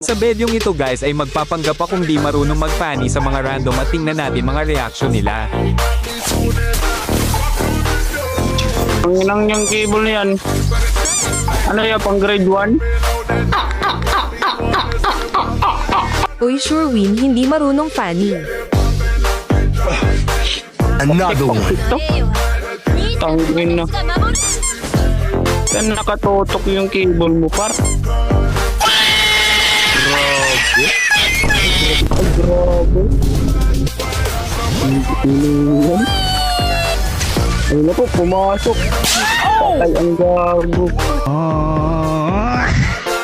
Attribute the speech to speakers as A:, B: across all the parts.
A: Sa videong ito guys ay magpapanggap akong di marunong mag-funny sa mga random at tingnan natin mga reaction nila.
B: Ang inang niyang cable na yan. Ano yan, pang grade 1?
C: Uy, Sherwin, hindi marunong funny.
D: Another one.
B: Tangin na. Yan nakatotok yung cable mo, par. Grabe. Grabe. Ayun na po, pumasok. Ay, ang gago.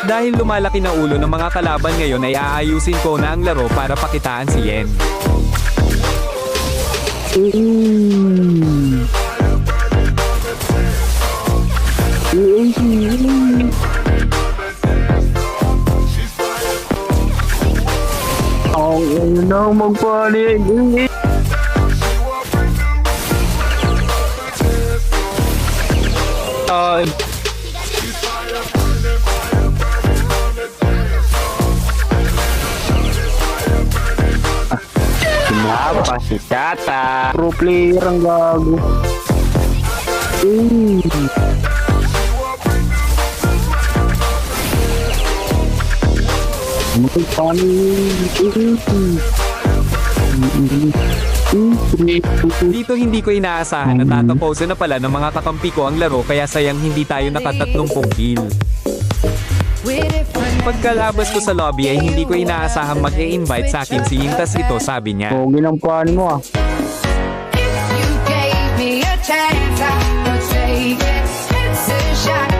A: Dahil lumalaki na ulo ng mga kalaban ngayon ay aayusin ko na ang laro para pakitaan si Yen.
B: Ang ino na magpalig. Ay. Sinapa si Tata. Pro player ang gago.
A: Dito hindi ko inaasahan na tatapose na pala ng mga kakampi ko ang laro kaya sayang hindi tayo nakatatlong kill. Pagkalabas ko sa lobby ay hindi ko inaasahang mag-e-invite sa akin si Yintas ito, sabi niya.
B: Pogi ng pan mo ah.
E: You gave me a chance, I would take it. It's a shot.